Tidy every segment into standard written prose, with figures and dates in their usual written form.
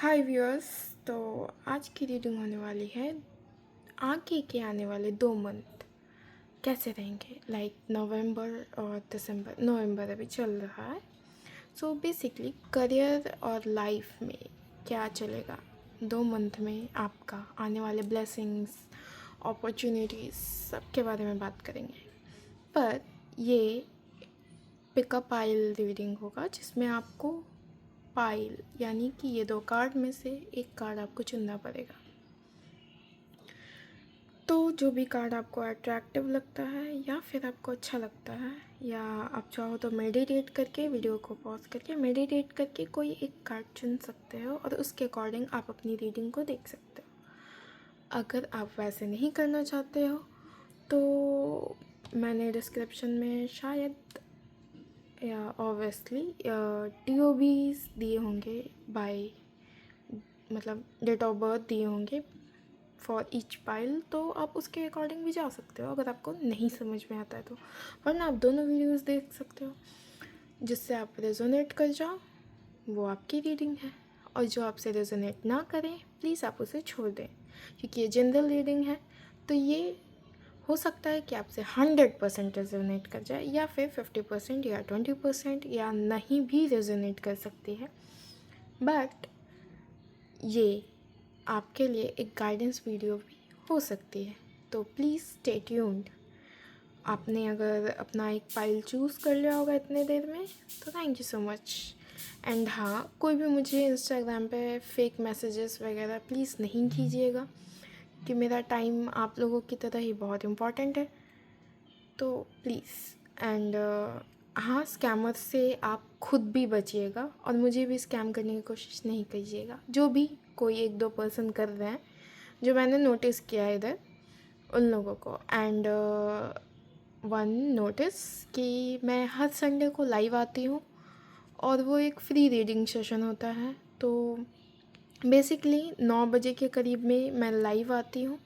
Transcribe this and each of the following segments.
हाय viewers. तो आज की रीडिंग होने वाली है आगे के आने वाले 2 मंथ कैसे रहेंगे, लाइक नवंबर और दिसंबर। नवंबर अभी चल रहा है। सो बेसिकली करियर और लाइफ में क्या चलेगा 2 मंथ में, आपका आने वाले ब्लेसिंग्स, अपॉर्चुनिटीज़, सब के बारे में बात करेंगे। पर ये पिकअप पाइल रीडिंग होगा जिसमें आपको पाइल यानी कि ये 2 कार्ड में से एक कार्ड आपको चुनना पड़ेगा। तो जो भी कार्ड आपको अट्रैक्टिव लगता है या फिर आपको अच्छा लगता है, या आप चाहो तो मेडिटेट करके, वीडियो को पॉज करके मेडिटेट करके कोई एक कार्ड चुन सकते हो और उसके अकॉर्डिंग आप अपनी रीडिंग को देख सकते हो। अगर आप वैसे नहीं करना चाहते हो तो मैंने डिस्क्रिप्शन में शायद या ऑब्वियसली DOBs दिए होंगे, बाय मतलब डेट ऑफ बर्थ दिए होंगे फॉर ईच पाइल, तो आप उसके अकॉर्डिंग भी जा सकते हो अगर आपको नहीं समझ में आता है तो। वरना आप दोनों वीडियोस देख सकते हो, जिससे आप रेजोनेट कर जाओ वो आपकी रीडिंग है, और जो आपसे रेजोनेट ना करें प्लीज़ आप उसे छोड़ दें, क्योंकि ये जनरल रीडिंग है। तो ये हो सकता है कि आपसे 100% रेजोनेट कर जाए, या फिर 50% या 20% या नहीं भी रेजोनेट कर सकती है। बट ये आपके लिए एक गाइडेंस वीडियो भी हो सकती है, तो प्लीज़ स्टे ट्यून्ड। आपने अगर अपना एक फाइल चूज़ कर लिया होगा इतने देर में, तो thank you so much. And हाँ, कोई भी मुझे इंस्टाग्राम पे फेक मैसेजेस वगैरह प्लीज़ नहीं कीजिएगा, कि मेरा टाइम आप लोगों की तरह ही बहुत इम्पॉर्टेंट है, तो प्लीज़। एंड हाँ, स्कैमर से आप खुद भी बचिएगा और मुझे भी स्कैम करने की कोशिश नहीं कीजिएगा। जो भी कोई 1-2 पर्सन कर रहे हैं, जो मैंने नोटिस किया है इधर, उन लोगों को। एंड वन नोटिस कि मैं हर संडे को लाइव आती हूँ और वो एक फ्री रीडिंग सेशन होता है। तो बेसिकली 9 बजे के करीब में मैं लाइव आती हूँ।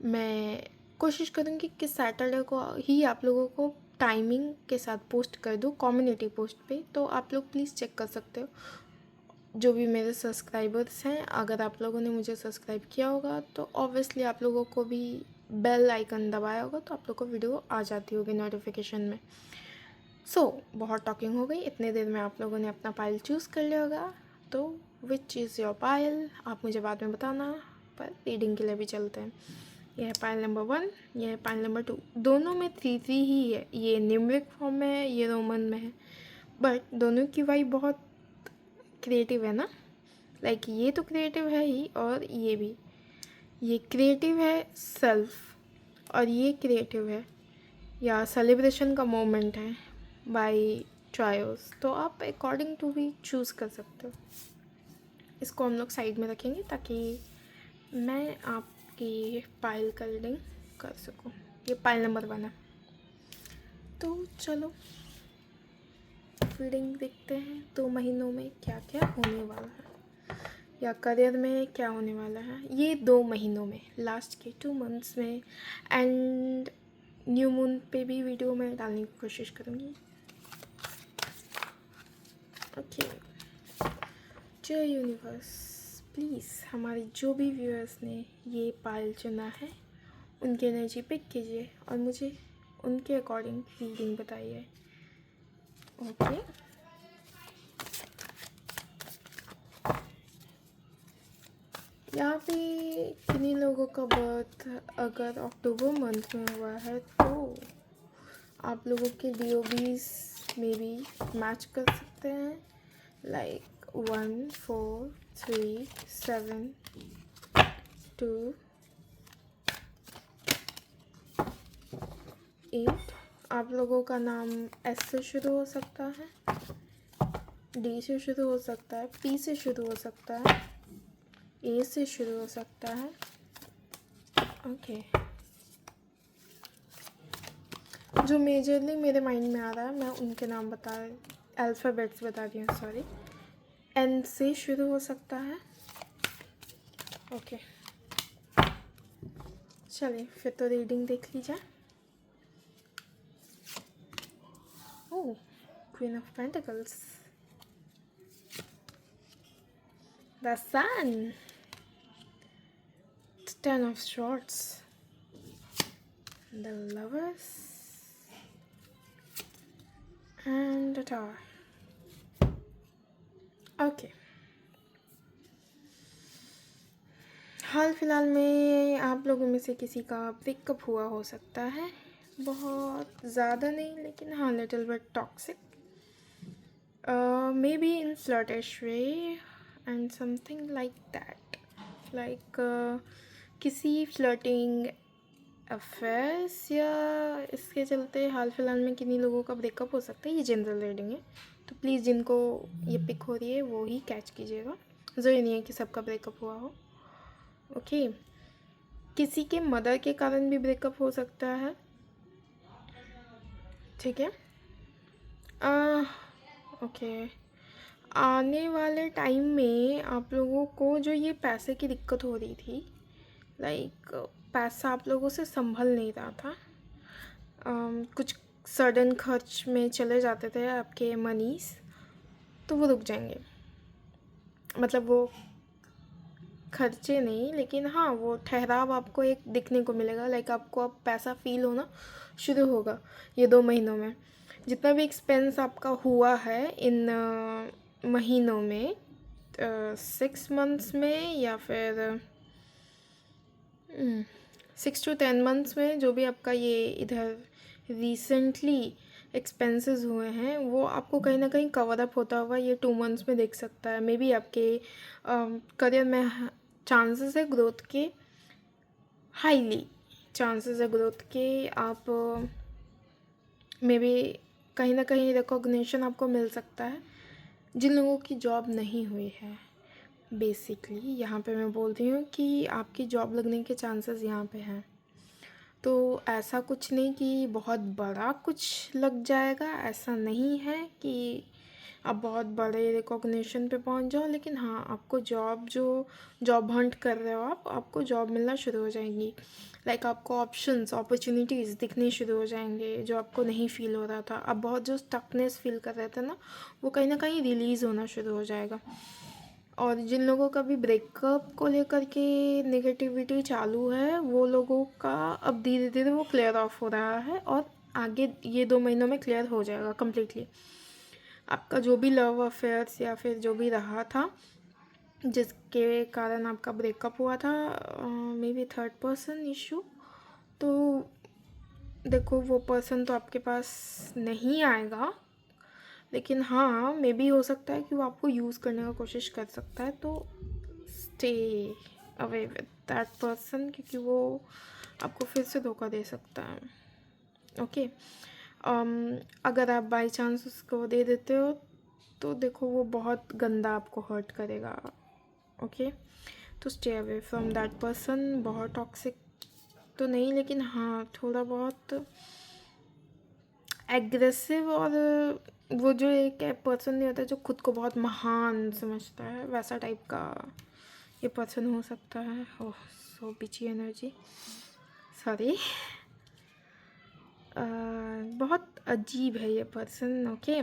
मैं कोशिश करूँगी कि सैटरडे को ही आप लोगों को टाइमिंग के साथ पोस्ट कर दूँ कम्युनिटी पोस्ट पे, तो आप लोग प्लीज़ चेक कर सकते हो। जो भी मेरे सब्सक्राइबर्स हैं, अगर आप लोगों ने मुझे सब्सक्राइब किया होगा तो ऑब्वियसली आप लोगों को भी बेल आइकन दबाया होगा, तो आप लोग को वीडियो आ जाती होगी नोटिफिकेशन में। बहुत टॉकिंग हो गई। इतने देर में आप लोगों ने अपना पाइल चूज़ कर लिया होगा, तो विच इज़ योर पाइल आप मुझे बाद में बताना। पर रीडिंग के लिए भी चलते हैं। यह है पाइल नंबर 1, यह है पाइल नंबर 2। दोनों में 3-3 ही है। ये न्यूमरिक फॉर्म में है, ये रोमन में है, बट दोनों की वाइब बहुत क्रिएटिव है ना। लाइक ये तो क्रिएटिव है ही, और ये भी। ये क्रिएटिव है सेल्फ, और ये क्रिएटिव है या सेलिब्रेशन का मोमेंट है बाय चॉइस। तो आप अकॉर्डिंग टू भी चूज़ कर सकते हो। इसको हम लोग साइड में रखेंगे ताकि मैं आपकी पाइल का रीडिंग कर सकूँ। ये पाइल नंबर 1 है। तो चलो रीडिंग देखते हैं 2 महीनों में क्या क्या होने वाला है, या करियर में क्या होने वाला है ये 2 महीनों में, लास्ट के 2 मंथ्स में। एंड न्यू मून पे भी वीडियो में डालने की कोशिश करूँगी। ओके, जय यूनिवर्स, प्लीज़ हमारे जो भी व्यूअर्स ने ये पाइल चुना है उनकी एनर्जी पिक कीजिए और मुझे उनके अकॉर्डिंग रीडिंग बताइए। ओके, यहाँ पे किन्हीं लोगों का बर्थ अगर अक्टूबर मंथ में हुआ है तो आप लोगों के DOBs में भी मैच कर सकते हैं, लाइक 1 4 3 7 2 8। आप लोगों का नाम S से शुरू हो सकता है, D से शुरू हो सकता है, P से शुरू हो सकता है, A से शुरू हो सकता है। ओके, जो मेजरली मेरे माइंड में आ रहा है मैं उनके नाम अल्फ़ाबेट्स बता रही हूँ, सॉरी। N से शुरू हो सकता है। ओके, चलिए फिर तो रीडिंग देख लीजिए। Oh, queen of pentacles, The Sun, the Ten of Swords, the Lovers, and the Tower. Okay, हाल फिलहाल में आप लोगों में से किसी का ब्रेकअप हुआ हो सकता है, बहुत ज़्यादा नहीं लेकिन हाँ little bit toxic, maybe in flirtish way and something like that, like किसी फ्लर्टिंग अफेयर्स या इसके चलते हाल फिलहाल में किन्हीं लोगों का ब्रेकअप हो सकता है। ये जनरल रीडिंग है, तो प्लीज़ जिनको ये पिक हो रही है वो ही कैच कीजिएगा, ज़रूरी नहीं है कि सबका ब्रेकअप हुआ हो। ओके, किसी के मदर के कारण भी ब्रेकअप हो सकता है, ठीक है। ओके, आने वाले टाइम में आप लोगों को जो ये पैसे की दिक्कत हो रही थी, लाइक पैसा आप लोगों से संभल नहीं रहा था, कुछ सडन खर्च में चले जाते थे आपके मनीस, तो वो रुक जाएंगे। मतलब वो खर्चे नहीं लेकिन हाँ वो ठहराव आपको एक दिखने को मिलेगा, लाइक आपको अब पैसा फील होना शुरू होगा ये 2 महीनों में। जितना भी एक्सपेंस आपका हुआ है इन महीनों में, 6 मंथ्स में या फिर 6 to 10 मंथ्स में, जो भी आपका ये इधर रिसेंटली एक्सपेंसेस हुए हैं वो आपको कहीं ना कहीं कवर अप होता हुआ ये 2 मंथ्स में देख सकता है। मे बी आपके करियर में चांसेस है ग्रोथ के, हाईली चांसेस है ग्रोथ के, आप मे बी कहीं ना कहीं रिकॉग्निशन आपको मिल सकता है जिन लोगों की जॉब नहीं हुई है। बेसिकली यहाँ पे मैं बोलती हूँ कि आपकी जॉब लगने के चांसेस यहाँ पे हैं, तो ऐसा कुछ नहीं कि बहुत बड़ा कुछ लग जाएगा, ऐसा नहीं है कि आप बहुत बड़े रिकॉग्निशन पे पहुंच जाओ, लेकिन हाँ आपको जॉब हंट कर रहे हो आपको जॉब मिलना शुरू हो जाएंगी, लाइक आपको ऑप्शंस अपॉर्चुनिटीज़ दिखने शुरू हो जाएंगे जो आपको नहीं फील हो रहा था। आप बहुत जो स्टकनेस फील कर रहे थे ना, वो कहीं ना कहीं रिलीज़ होना शुरू हो जाएगा। और जिन लोगों का भी ब्रेकअप को लेकर के नेगेटिविटी चालू है, वो लोगों का अब धीरे धीरे वो क्लियर ऑफ हो रहा है और आगे ये 2 महीनों में क्लियर हो जाएगा कम्प्लीटली। आपका जो भी लव अफेयर्स या फिर जो भी रहा था जिसके कारण आपका ब्रेकअप हुआ था, may be third person issue, तो देखो वो पर्सन तो आपके पास नहीं आएगा, लेकिन हाँ मे बी हो सकता है कि वो आपको यूज़ करने का कोशिश कर सकता है, तो stay away with that person, क्योंकि वो आपको फिर से धोखा दे सकता है। ओके, अगर आप बाई चांस उसको दे देते हो तो देखो वो बहुत गंदा आपको हर्ट करेगा। ओके, तो stay away from that person. बहुत टॉक्सिक तो नहीं लेकिन हाँ थोड़ा बहुत एग्रेसिव, और वो जो एक पर्सन नहीं होता जो खुद को बहुत महान समझता है, वैसा टाइप का ये पर्सन हो सकता है। ओह सो बिची एनर्जी, सॉरी, बहुत अजीब है ये person. Okay,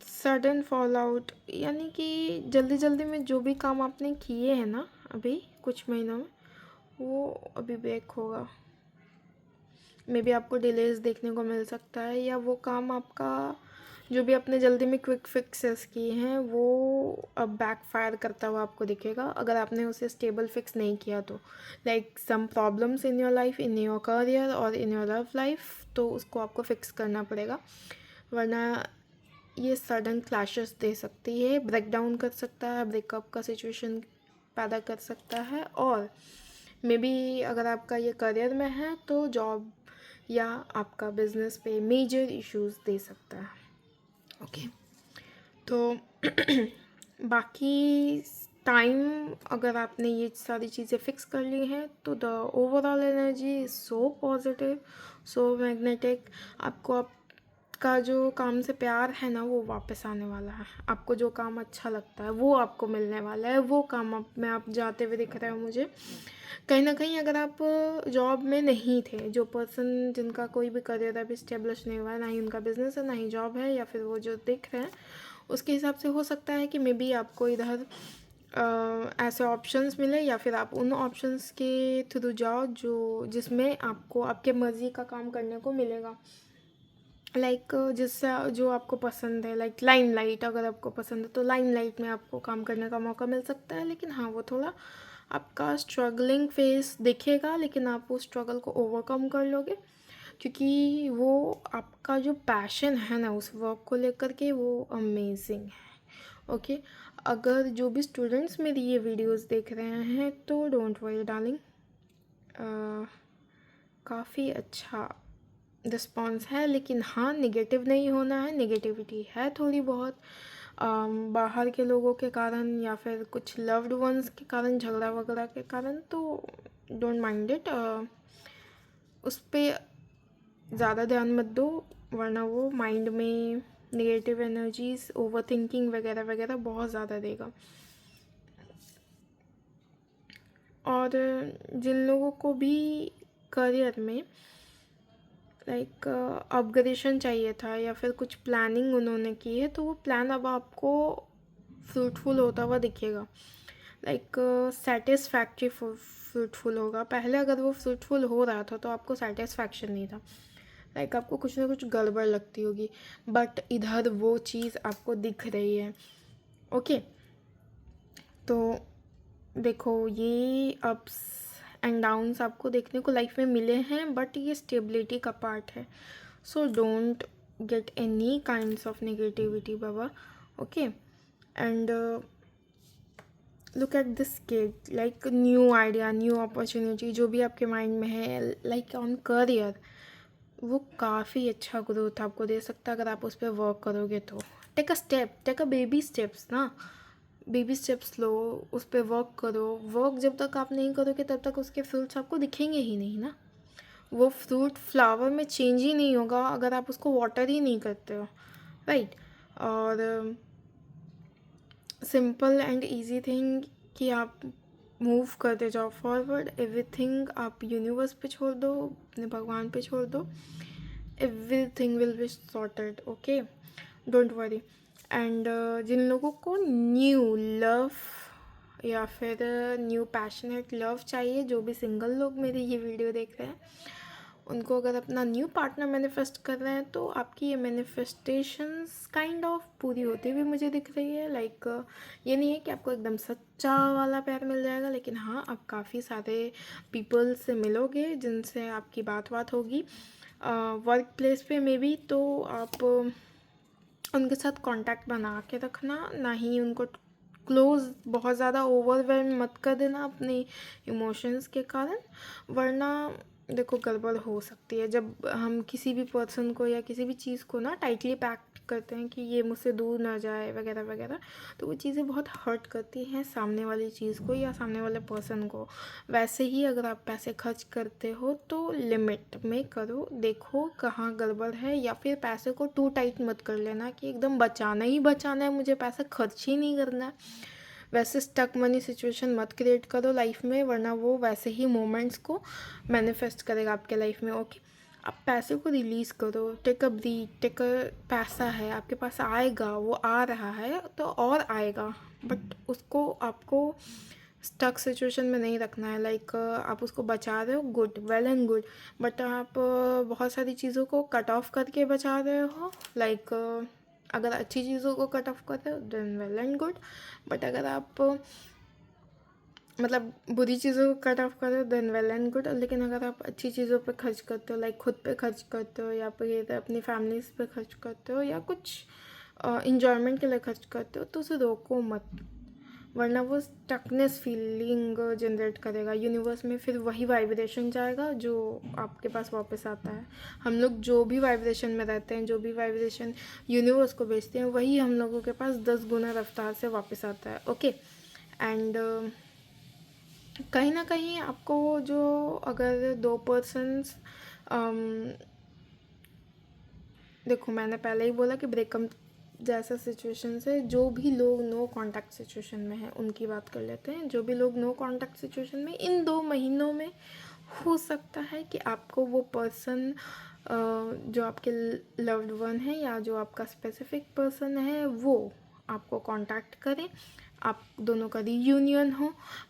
sudden fall out, यानी कि जल्दी जल्दी में जो भी काम आपने किए हैं ना अभी कुछ महीनों में, वो अभी ब्रेक होगा। मे बी आपको डिलेज देखने को मिल सकता है, या वो काम आपका जो भी आपने जल्दी में क्विक फिक्सेस किए हैं वो अब बैकफायर करता हुआ आपको दिखेगा, अगर आपने उसे स्टेबल फिक्स नहीं किया तो। Like some problems in your life, in your career और इन योर लव लाइफ, तो उसको आपको फिक्स करना पड़ेगा, वरना ये सडन क्लैशेस दे सकती है, ब्रेक डाउन कर सकता है, ब्रेकअप का सिचुएशन पैदा कर सकता है, और मे बी अगर आपका ये करियर में है तो जॉब या आपका बिजनेस पे मेजर इश्यूज दे सकता है। ओके, तो बाकी टाइम अगर आपने ये सारी चीज़ें फिक्स कर ली हैं तो the overall energy is so positive, so magnetic. आपको आप आपका जो काम से प्यार है ना वो वापस आने वाला है। आपको जो काम अच्छा लगता है वो आपको मिलने वाला है। वो काम आप में आप जाते हुए दिख रहे हो मुझे। कहीं न कहीं अगर आप जॉब में नहीं थे, जो पर्सन जिनका कोई भी करियर अभी एस्टेब्लिश नहीं हुआ है, ना ही उनका बिज़नेस है, ना ही जॉब है, या फिर वो जो दिख रहे हैं, उसके हिसाब से हो सकता है कि मे बी आपको इधर ऐसे ऑप्शंस मिले, या फिर आप उन ऑप्शंस के थ्रू जाओ जो जिसमें आपको आपके मर्ज़ी का काम करने को मिलेगा। लाइक जिससे जो आपको पसंद है, लाइक लाइमलाइट अगर आपको पसंद है तो लाइमलाइट में आपको काम करने का मौका मिल सकता है। लेकिन हाँ, वो थोड़ा आपका स्ट्रगलिंग फेस दिखेगा, लेकिन आप उस स्ट्रगल को ओवरकम कर लोगे, क्योंकि वो आपका जो पैशन है ना उस वर्क को लेकर के वो अमेजिंग है। ओके, अगर जो भी स्टूडेंट्स मेरी ये वीडियोस देख रहे हैं तो डोंट वरी डार्लिंग, काफ़ी अच्छा रिस्पॉन्स है। लेकिन हाँ, नेगेटिव नहीं होना है, नेगेटिविटी है थोड़ी बहुत बाहर के लोगों के कारण या फिर कुछ लव्ड वंस के कारण, झगड़ा वगैरह के कारण, तो डोंट माइंड इट। उस पर ज़्यादा ध्यान मत दो, वरना वो माइंड में नेगेटिव एनर्जीज, ओवर थिंकिंग वगैरह वगैरह बहुत ज़्यादा देगा। और जिन लोगों को भी करियर में लाइक अपग्रेडेशन चाहिए था या फिर कुछ प्लानिंग उन्होंने की है, तो वो प्लान अब आपको फ्रूटफुल होता हुआ दिखेगा। लाइक सेटिस्फैक्ट्री फ्रूटफुल होगा। पहले अगर वो फ्रूटफुल हो रहा था तो आपको सेटिस्फैक्शन नहीं था, लाइक आपको कुछ ना कुछ गड़बड़ लगती होगी, बट इधर वो चीज़ आपको दिख रही है। ओके, तो देखो, ये अप्स एंड डाउन्स आपको देखने को लाइफ में मिले हैं, बट ये स्टेबिलिटी का पार्ट है। So don't get any kinds of negativity Baba. Okay, and look at this kid, like new idea, new opportunity जो भी आपके माइंड में है, लाइक ऑन करियर, वो काफ़ी अच्छा ग्रोथ आपको दे सकता है अगर आप उस पर वर्क करोगे तो। Take a step, take a baby steps ना, बेबी स्टेप्स लो, उस पर वर्क करो। वर्क जब तक आप नहीं करोगे तब तक उसके फ्रूट्स आपको दिखेंगे ही नहीं ना। वो फ्रूट फ्लावर में चेंज ही नहीं होगा अगर आप उसको वाटर ही नहीं करते हो, राइट। और सिंपल एंड इजी थिंग कि आप मूव करते जाओ फॉरवर्ड। एवरीथिंग आप यूनिवर्स पे छोड़ दो, अपने भगवान पे छोड़ दो, everything will be sorted. Okay, don't worry. And जिन लोगों को न्यू लव या फिर न्यू पैशनेट लव चाहिए, जो भी सिंगल लोग मेरी ये वीडियो देख रहे हैं, उनको अगर अपना न्यू पार्टनर मैनिफेस्ट कर रहे हैं तो आपकी ये मैनिफेस्टेशंस काइंड ऑफ पूरी होती हुई मुझे दिख रही है। लाइक ये नहीं है कि आपको एकदम सच्चा वाला प्यार मिल जाएगा, लेकिन हाँ, आप काफ़ी सारे पीपल से मिलोगे जिनसे आपकी बात होगी वर्क प्लेस पे मे बी। तो आप उनके साथ कांटेक्ट बना के रखना, ना ही उनको क्लोज बहुत ज़्यादा ओवरवेलम मत कर देना अपने इमोशंस के कारण, वरना देखो गड़बड़ हो सकती है। जब हम किसी भी पर्सन को या किसी भी चीज़ को ना टाइटली पैक करते हैं कि ये मुझसे दूर ना जाए वगैरह वगैरह, तो वो चीज़ें बहुत हर्ट करती हैं सामने वाली चीज़ को या सामने वाले पर्सन को। वैसे ही अगर आप पैसे खर्च करते हो तो लिमिट में करो, देखो कहाँ गड़बड़ है, या फिर पैसे को टू टाइट मत कर लेना कि एकदम बचाना ही बचाना है, मुझे पैसा खर्च ही नहीं करना है। वैसे स्टक मनी सिचुएशन मत क्रिएट करो लाइफ में, वरना वो वैसे ही मोमेंट्स को मैनिफेस्ट करेगा आपके लाइफ में। ओके, आप पैसे को रिलीज़ करो, take a breath, take a, पैसा है आपके पास, आएगा, वो आ रहा है तो और आएगा, बट उसको आपको स्टक सिचुएशन में नहीं रखना है। लाइक आप उसको बचा रहे हो, good, well and good, but आप बहुत सारी चीज़ों को कट ऑफ करके बचा रहे हो। लाइक अगर अच्छी चीज़ों को कट ऑफ कर रहे हो then well and good, but अगर आप मतलब बुरी चीज़ों को कट ऑफ कर रहे हो देन वेल एंड गुड। लेकिन अगर आप अच्छी चीज़ों पे खर्च करते हो, लाइक खुद पे खर्च करते हो, या फिर अपनी फैमिलीज पे खर्च करते हो, या कुछ इंजॉयमेंट के लिए खर्च करते हो, तो उसे रोको मत, वरना वो स्टकनेस फीलिंग जनरेट करेगा यूनिवर्स में। फिर वही वाइब्रेशन जाएगा जो आपके पास वापस आता है। हम लोग जो भी वाइब्रेशन में रहते हैं, जो भी वाइब्रेशन यूनिवर्स को भेजते हैं, वही हम लोगों के पास 10 गुना रफ्तार से वापस आता है। ओके, एंड कहीं ना कहीं आपको जो, अगर दो पर्सन्स देखो मैंने पहले ही बोला कि ब्रेकअप जैसा सिचुएशन से जो भी लोग नो कांटेक्ट सिचुएशन में हैं उनकी बात कर लेते हैं। जो भी लोग नो कांटेक्ट सिचुएशन में इन 2 महीनों में, हो सकता है कि आपको वो पर्सन जो आपके लव्ड वन है या जो आपका स्पेसिफिक पर्सन है वो आपको कांटेक्ट करें, आप दोनों का रीयूनियन हो।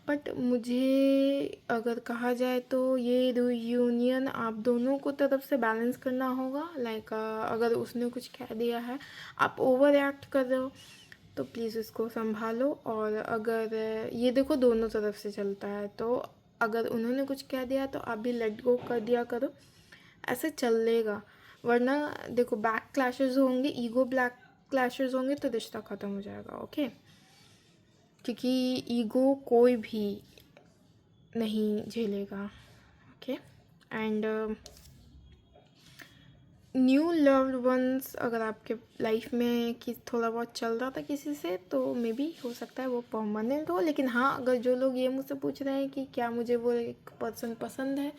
बट मुझे अगर कहा जाए तो ये रीयूनियन आप दोनों को तरफ से बैलेंस करना होगा। लाइक अगर उसने कुछ कह दिया है, आप ओवर एक्ट कर रहे हो, तो प्लीज़ इसको संभालो। और अगर ये देखो दोनों तरफ से चलता है, तो अगर उन्होंने कुछ कह दिया तो आप भी लेट गो कर दिया करो, ऐसे चलेगा। वरना देखो बैक क्लैशेस होंगे, ईगो ब्लैक क्लैशेस होंगे तो रिश्ता ख़त्म हो जाएगा। ओके, क्योंकि ईगो कोई भी नहीं झेलेगा। Okay, and new loved ones अगर आपके लाइफ में कि थोड़ा बहुत चल रहा था किसी से, तो मे बी हो सकता है वो परमानेंट हो। लेकिन हाँ, अगर जो लोग ये मुझसे पूछ रहे हैं कि क्या मुझे वो एक पर्सन पसंद है,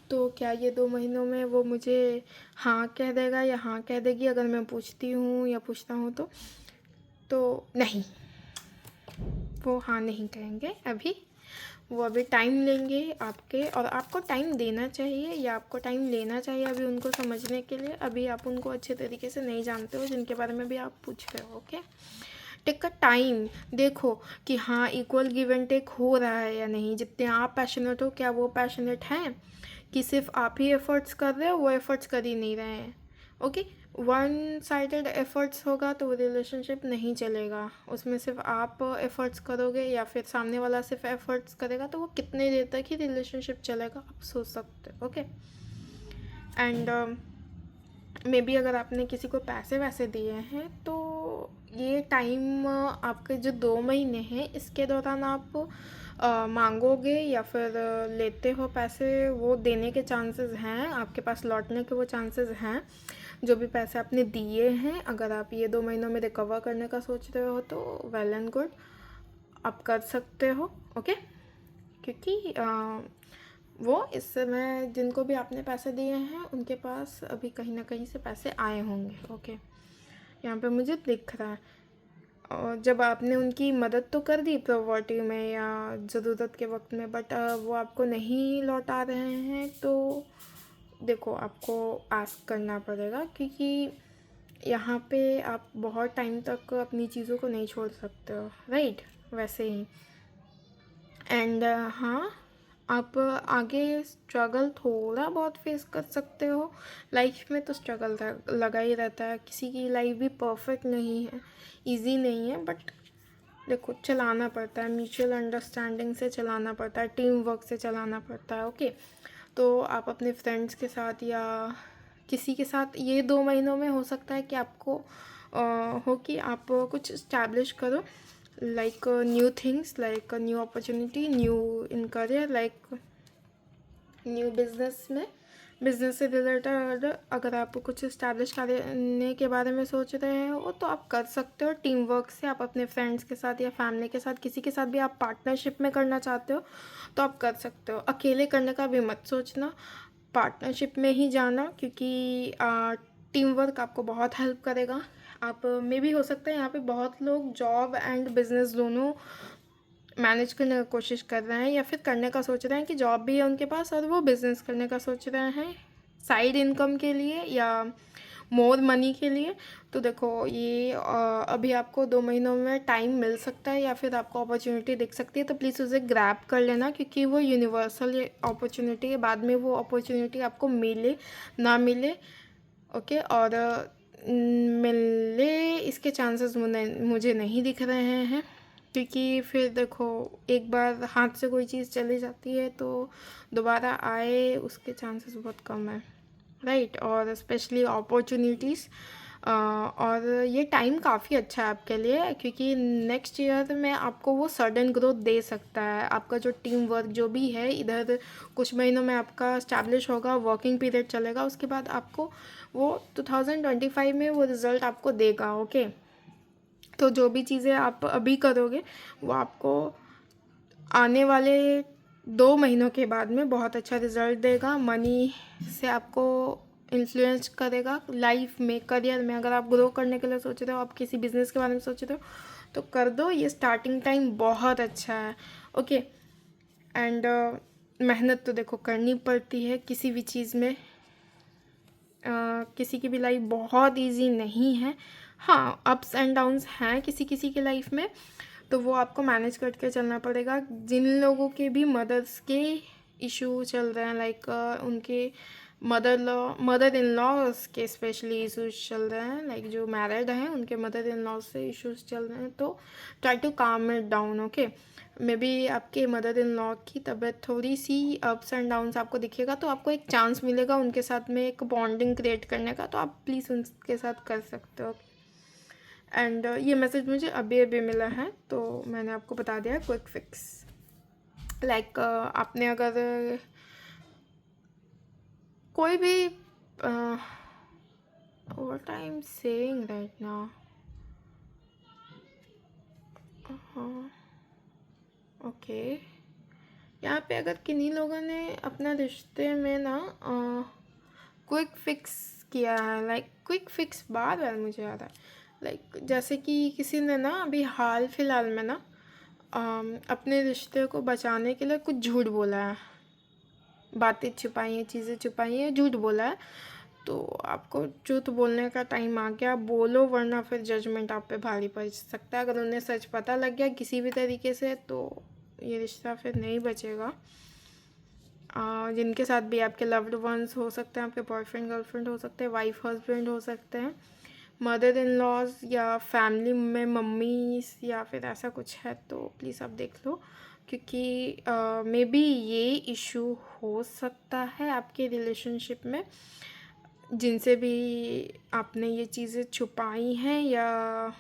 तो क्या ये 2 महीनों में वो मुझे हाँ कह देगा या हाँ कह देगी अगर मैं पूछती हूँ या पूछता हूँ तो नहीं, वो हाँ नहीं कहेंगे अभी। वो अभी टाइम लेंगे आपके, और आपको टाइम देना चाहिए या आपको टाइम लेना चाहिए अभी उनको समझने के लिए। अभी आप उनको अच्छे तरीके से नहीं जानते हो, जिनके बारे में भी आप पूछ रहे हो। ओके, टेक का टाइम, देखो कि हाँ इक्वल गिव एंड टेक हो रहा है या नहीं। जितने आप पैशनेट हो, क्या वो पैशनेट हैं कि सिर्फ आप ही एफर्ट्स कर रहे हो, वो एफर्ट्स कर ही नहीं रहे हैं। ओके, वन साइडेड एफर्ट्स होगा तो वो रिलेशनशिप नहीं चलेगा। उसमें सिर्फ आप एफर्ट्स करोगे या फिर सामने वाला सिर्फ एफर्ट्स करेगा, तो वो कितने देर तक ही रिलेशनशिप चलेगा आप सोच सकते हो। ओके, एंड मे बी अगर आपने किसी को पैसे वैसे दिए हैं, तो ये टाइम आपके जो 2 महीने हैं इसके दौरान आप मांगोगे या फिर लेते हो पैसे, वो देने के चांसेस हैं, आपके पास लौटने के वो चांसेस हैं। जो भी पैसे आपने दिए हैं, अगर आप ये 2 महीनों में रिकवर करने का सोच रहे हो तो वेल एंड गुड, आप कर सकते हो। ओके, क्योंकि वो इस समय जिनको भी आपने पैसे दिए हैं उनके पास अभी कहीं ना कहीं से पैसे आए होंगे। ओके, यहाँ पे मुझे दिख रहा है। और जब आपने उनकी मदद तो कर दी प्रॉपर्टी में या ज़रूरत के वक्त में, बट वो आपको नहीं लौटा रहे हैं, तो देखो आपको आस्क करना पड़ेगा, क्योंकि यहाँ पे आप बहुत टाइम तक अपनी चीज़ों को नहीं छोड़ सकते हो, राइट? वैसे ही एंड हाँ, आप आगे स्ट्रगल थोड़ा बहुत फेस कर सकते हो। लाइफ में तो स्ट्रगल लगा ही रहता है, किसी की लाइफ भी परफेक्ट नहीं है, इजी नहीं है, बट देखो चलाना पड़ता है, म्यूचुअल अंडरस्टैंडिंग से चलाना पड़ता है, टीम वर्क से चलाना पड़ता है। ओके, तो आप अपने फ्रेंड्स के साथ या किसी के साथ ये 2 महीनों में हो सकता है कि आपको हो कि आप कुछ इस्टेब्लिश करो, like new things, like a new opportunity, new in career, like new business में, बिजनेस से रिलेटेड अगर आप कुछ इस्टेब्लिश करने के बारे में सोच रहे हो तो आप कर सकते हो। टीम वर्क से आप अपने फ्रेंड्स के साथ या फैमिली के साथ, किसी के साथ भी आप पार्टनरशिप में करना चाहते हो तो आप कर सकते हो। अकेले करने का भी मत सोचना, पार्टनरशिप में ही जाना, क्योंकि टीम वर्क आपको बहुत हेल्प करेगा। आप में भी हो सकता है यहाँ पे बहुत लोग जॉब एंड बिजनेस दोनों मैनेज करने का कोशिश कर रहे हैं, या फिर करने का सोच रहे हैं कि जॉब भी है उनके पास और वो बिज़नेस करने का सोच रहे हैं साइड इनकम के लिए या मोर मनी के लिए। तो देखो ये अभी आपको 2 महीनों में टाइम मिल सकता है या फिर आपको अपॉर्चुनिटी दिख सकती है, तो प्लीज़ उसे ग्रैब कर लेना, क्योंकि वो यूनिवर्सल अपॉर्चुनिटी है। बाद में वो अपॉर्चुनिटी आपको मिले ना मिले, ओके, और मिले इसके चांसेस मुझे नहीं दिख रहे हैं, क्योंकि फिर देखो एक बार हाथ से कोई चीज़ चली जाती है तो दोबारा आए उसके चांसेस बहुत कम है, राइट? और स्पेशली अपॉर्चुनिटीज़, और ये टाइम काफ़ी अच्छा है आपके लिए, क्योंकि नेक्स्ट ईयर में आपको वो सडन ग्रोथ दे सकता है। आपका जो टीम वर्क जो भी है इधर कुछ महीनों में आपका स्टैब्लिश होगा, वर्किंग पीरियड चलेगा, उसके बाद आपको वो 2025 में वो रिज़ल्ट आपको देगा। ओके, तो जो भी चीज़ें आप अभी करोगे वो आपको आने वाले 2 महीनों के बाद में बहुत अच्छा रिज़ल्ट देगा। मनी से आपको इन्फ्लुएंस करेगा लाइफ में, करियर में। अगर आप ग्रो करने के लिए सोच रहे हो, आप किसी बिजनेस के बारे में सोच रहे हो, तो कर दो। ये स्टार्टिंग टाइम बहुत अच्छा है। ओके। एंड मेहनत तो देखो करनी पड़ती है किसी भी चीज़ में। किसी की भी लाइफ बहुत इजी नहीं है। हाँ, अप्स एंड डाउन्स हैं किसी किसी की लाइफ में, तो वो आपको मैनेज करके चलना पड़ेगा। जिन लोगों के भी मदर्स के इशू चल रहे हैं, लाइक उनके मदर इन लॉज के स्पेशली इशूज़ चल रहे हैं, लाइक जो मैरिड हैं उनके मदर इन लॉ से इश्यूज चल रहे हैं, तो ट्राई टू काम it down. Okay. May be आपके मदर इन लॉ की तबीयत थोड़ी सी अप्स एंड डाउन्स आपको दिखेगा, तो आपको एक चांस मिलेगा उनके साथ में एक बॉन्डिंग क्रिएट करने का, तो आप प्लीज़ उनके साथ कर सकते हो। एंड ये मैसेज मुझे अभी अभी मिला है, तो मैंने आपको बता दिया है क्विक फिक्स। लाइक आपने अगर कोई भी what I am saying right now, okay, यहाँ पे अगर किन्हीं लोगों ने अपना रिश्ते में ना क्विक फिक्स किया है, लाइक क्विक फिक्स बार बार मुझे याद है, लाइक जैसे कि किसी ने ना अभी हाल फिलहाल में ना अपने रिश्ते को बचाने के लिए कुछ झूठ बोला है, बातें छुपाई हैं, चीज़ें छुपाई हैं, झूठ बोला है। तो आपको झूठ बोलने का टाइम आ गया, बोलो, वरना फिर जजमेंट आप पे भारी पड़ सकता है। अगर उन्हें सच पता लग गया किसी भी तरीके से, तो ये रिश्ता फिर नहीं बचेगा। जिनके साथ भी आपके लव्ड वंस हो सकते हैं, आपके बॉयफ्रेंड गर्लफ्रेंड हो सकते हैं, वाइफ हस्बैंड हो सकते हैं, मदर इन लॉज या फैमिली में मम्मी या फिर ऐसा कुछ है, तो प्लीज़ आप देख लो, क्योंकि मे बी ये इशू हो सकता है आपके रिलेशनशिप में। जिनसे भी आपने ये चीज़ें छुपाई हैं या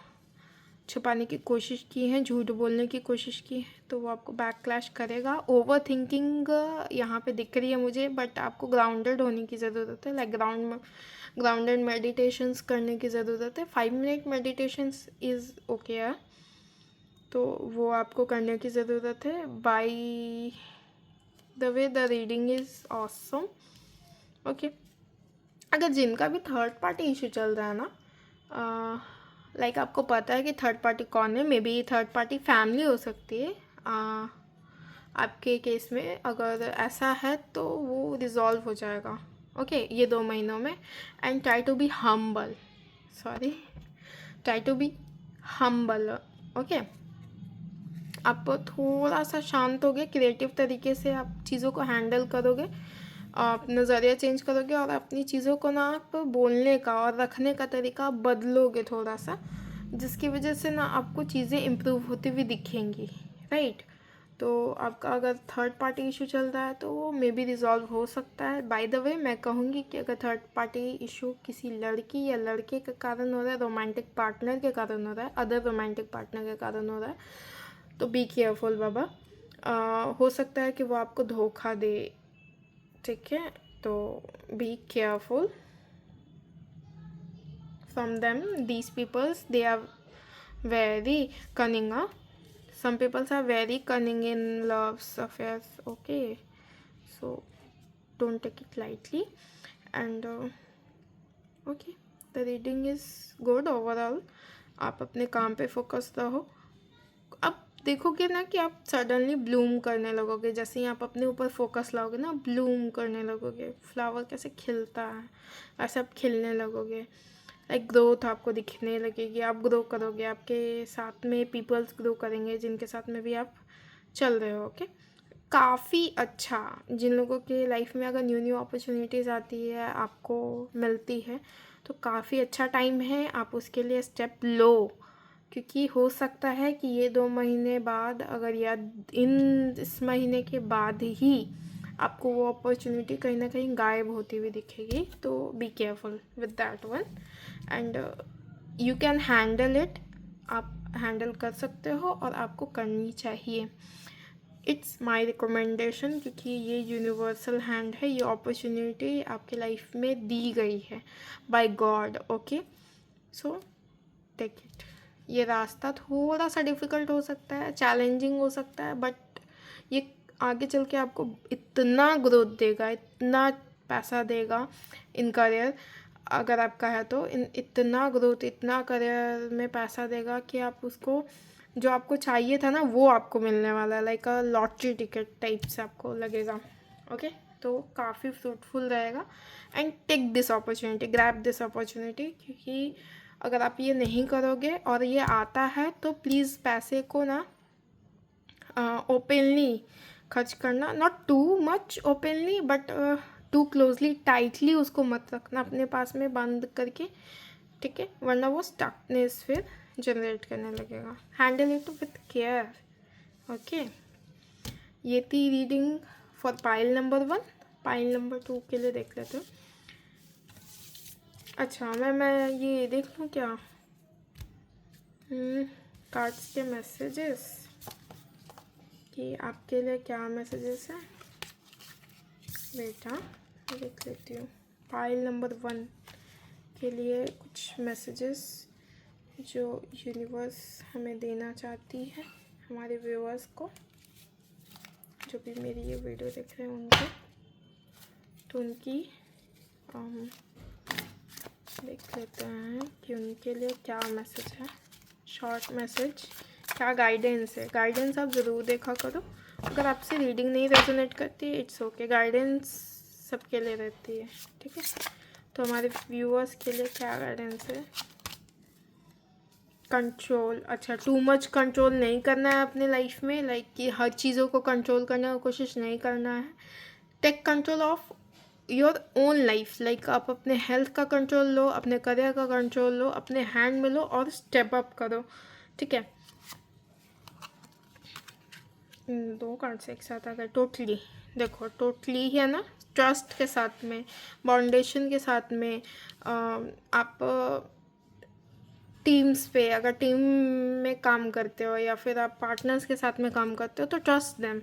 छुपाने की कोशिश की है, झूठ बोलने की कोशिश की है, तो वो आपको बैकक्लैश करेगा। ओवर थिंकिंग यहाँ पे दिख रही है मुझे, बट आपको ग्राउंडेड होने की ज़रूरत है, लाइक ग्राउंडेड मेडिटेशंस करने की ज़रूरत है। 5 मिनट मेडिटेशंस इज़ ओके है, तो वो आपको करने की ज़रूरत है। By the way the reading is awesome. Okay. अगर जिनका भी थर्ड पार्टी इशू चल रहा है ना, लाइक आपको पता है कि थर्ड पार्टी कौन है, may be third party family हो सकती है आपके केस में। अगर ऐसा है तो वो रिजॉल्व हो जाएगा, ओके, ये 2 महीनों में। And try to be humble, try to be humble, okay. आप थोड़ा सा शांत होगे, क्रिएटिव तरीके से आप चीज़ों को हैंडल करोगे, आप नज़रिया चेंज करोगे, और अपनी चीज़ों को ना आप बोलने का और रखने का तरीका बदलोगे थोड़ा सा, जिसकी वजह से ना आपको चीज़ें इम्प्रूव होती हुई दिखेंगी, राइट। तो आपका अगर थर्ड पार्टी इशू चल रहा है तो वो मे बी रिजॉल्व हो सकता है। बाय द वे, मैं कहूँगी कि अगर थर्ड पार्टी इशू किसी लड़की या लड़के के कारण हो रहा है, रोमांटिक पार्टनर के कारण हो रहा है, अदर रोमांटिक पार्टनर के कारण हो रहा है, तो बी केयरफुल बाबा। हो सकता है कि वो आपको धोखा दे, ठीक है, तो be careful from them. These peoples, they are very cunning. Some people are very cunning in love's affairs, okay, so don't take it lightly. And okay, the reading is good overall. आप अपने काम पे focus रहो। अब देखोगे ना कि आप सडनली ब्लूम करने लगोगे, जैसे ही आप अपने ऊपर फोकस लाओगे ना, ब्लूम करने लगोगे। फ्लावर कैसे खिलता है, ऐसे आप खिलने लगोगे, लाइक ग्रोथ आपको दिखने लगेगी, आप ग्रो करोगे, आपके साथ में पीपल्स ग्रो करेंगे जिनके साथ में भी आप चल रहे हो, ओके। काफ़ी अच्छा, जिन लोगों के लाइफ में अगर न्यू अपॉर्चुनिटीज़ आती है, आपको मिलती है, तो काफ़ी अच्छा टाइम है, आप उसके लिए स्टेप लो। क्योंकि हो सकता है कि ये 2 महीने बाद, अगर या इस महीने के बाद ही आपको वो अपॉर्चुनिटी कहीं ना कहीं गायब होती हुई दिखेगी, तो be careful with that one. And you can handle it, आप हैंडल कर सकते हो और आपको करनी चाहिए। इट्स माई रिकमेंडेशन, क्योंकि ये यूनिवर्सल हैंड है, ये अपॉर्चुनिटी आपके लाइफ में दी गई है by God, okay. So take it. ये रास्ता थोड़ा सा डिफ़िकल्ट हो सकता है, चैलेंजिंग हो सकता है, बट ये आगे चल के आपको इतना ग्रोथ देगा, इतना पैसा देगा इन करियर, अगर आपका है तो इतना ग्रोथ, इतना करियर में पैसा देगा कि आप उसको, जो आपको चाहिए था ना वो आपको मिलने वाला है, like a lottery ticket type से आपको लगेगा। ओके, तो काफ़ी फ्रूटफुल रहेगा। And take this opportunity, grab this opportunity, क्योंकि अगर आप ये नहीं करोगे और ये आता है तो प्लीज़ पैसे को ना ओपनली खर्च करना, not too much openly but too closely, tightly उसको मत रखना अपने पास में बंद करके, ठीक है, वरना वो स्टकनेस फिर जनरेट करने लगेगा। Handle it with care. Okay, ये थी reading for pile number 1। Pile number 2 के लिए देख लेते हैं। अच्छा, मैं ये देख लूँ क्या, कार्ड्स के मैसेजेस, कि आपके लिए क्या मैसेजेस हैं बेटा, देख लेती हूँ। पाइल नंबर 1 के लिए कुछ मैसेजेस जो यूनिवर्स हमें देना चाहती है, हमारे व्यूअर्स को, जो भी मेरी ये वीडियो देख रहे हैं उनको, तो उनकी देख लेते हैं कि उनके लिए क्या मैसेज है, शॉर्ट मैसेज, क्या गाइडेंस है। गाइडेंस आप ज़रूर देखा करो। अगर आपसे रीडिंग नहीं रेजोनेट करती, इट्स ओके, गाइडेंस सबके लिए रहती है, ठीक है। तो हमारे व्यूअर्स के लिए क्या गाइडेंस है। कंट्रोल, अच्छा, टू मच कंट्रोल नहीं करना है अपने लाइफ में, लाइक कि हर चीज़ों को कंट्रोल करने की कोशिश नहीं करना है। Take control of your own life, like आप अपने हेल्थ का कंट्रोल लो, अपने करियर का कंट्रोल लो, अपने हैंड में लो और स्टेप अप करो, ठीक है। 2 कार्ड से एक साथ आ गए। टोटली, देखो टोटली है ना, ट्रस्ट के साथ में, बाउंडेशन के साथ में, आप टीम्स पे, अगर टीम में काम करते हो या फिर आप पार्टनर्स के साथ में काम करते हो तो ट्रस्ट देम,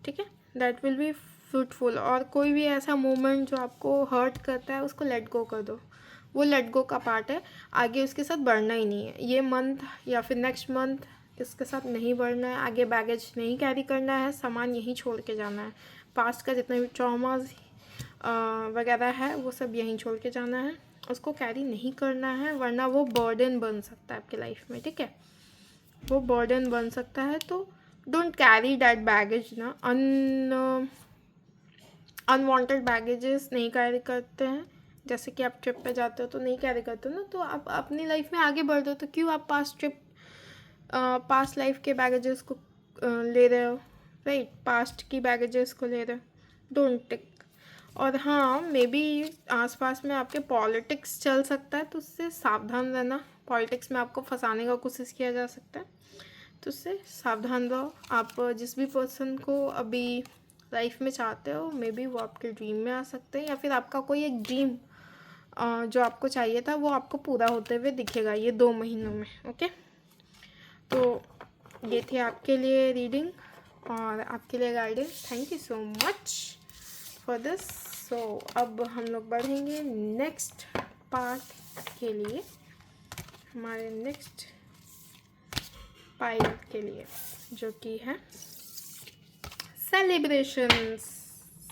ठीक है, दैट विल बी फ्रूटफुल। और कोई भी ऐसा मोमेंट जो आपको हर्ट करता है उसको लेट गो कर दो, वो लेट गो का पार्ट है, आगे उसके साथ बढ़ना ही नहीं है। ये मंथ या फिर नेक्स्ट मंथ इसके साथ नहीं बढ़ना है, आगे बैगेज नहीं कैरी करना है, सामान यहीं छोड़ के जाना है। पास्ट का जितने भी ट्रॉमाज वगैरह है वो सब यहीं छोड़ के जाना है, उसको कैरी नहीं करना है, वरना वो बर्डन बन सकता है आपके लाइफ में, ठीक है, वो बर्डन बन सकता है। तो डोंट कैरी दैट बैगेज ना, अनवांटेड बैगेजेस नहीं कैरी करते हैं। जैसे कि आप ट्रिप पे जाते हो तो नहीं कैरी करते हो ना, तो आप अपनी लाइफ में आगे बढ़ते हो, तो क्यों आप पास्ट लाइफ के बैगेजेस को ले रहे हो, राइट, पास्ट की बैगेजेस को ले रहे हो, डोंट टेक। और हाँ, मे बी आसपास में आपके पॉलिटिक्स चल सकता है, तो उससे सावधान रहना। पॉलिटिक्स में आपको फंसाने का कोशिश किया जा सकता है, तो उससे सावधान रहो। आप जिस भी पर्सन को अभी लाइफ में चाहते हो, मे बी वो आपके ड्रीम में आ सकते हैं, या फिर आपका कोई एक ड्रीम जो आपको चाहिए था वो आपको पूरा होते हुए दिखेगा ये 2 महीनों में। ओके, तो ये थी आपके लिए रीडिंग और आपके लिए guidance. Thank you so much for this. So अब हम लोग बढ़ेंगे नेक्स्ट पार्ट के लिए, हमारे नेक्स्ट पाइल के लिए, जो कि है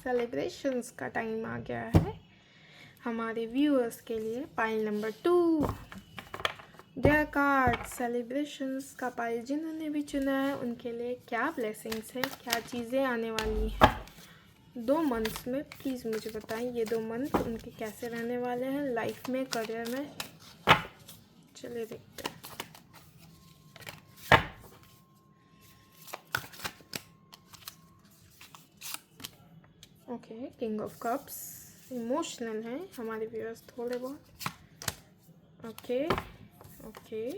सेलिब्रेशंस का टाइम आ गया है हमारे व्यूअर्स के लिए। Pile number 2, dear card, celebrations का पाइल जिन्होंने भी चुना है उनके लिए क्या ब्लेसिंग्स है, क्या चीज़ें आने वाली हैं 2 मंथ्स में, प्लीज़ मुझे बताएं। ये 2 मंथ उनके कैसे रहने वाले हैं लाइफ में, करियर में, चलिए देखते हैं। Okay, king of cups, emotional हैं हमारे व्यूअर्स थोड़े बहुत। ओके ओके,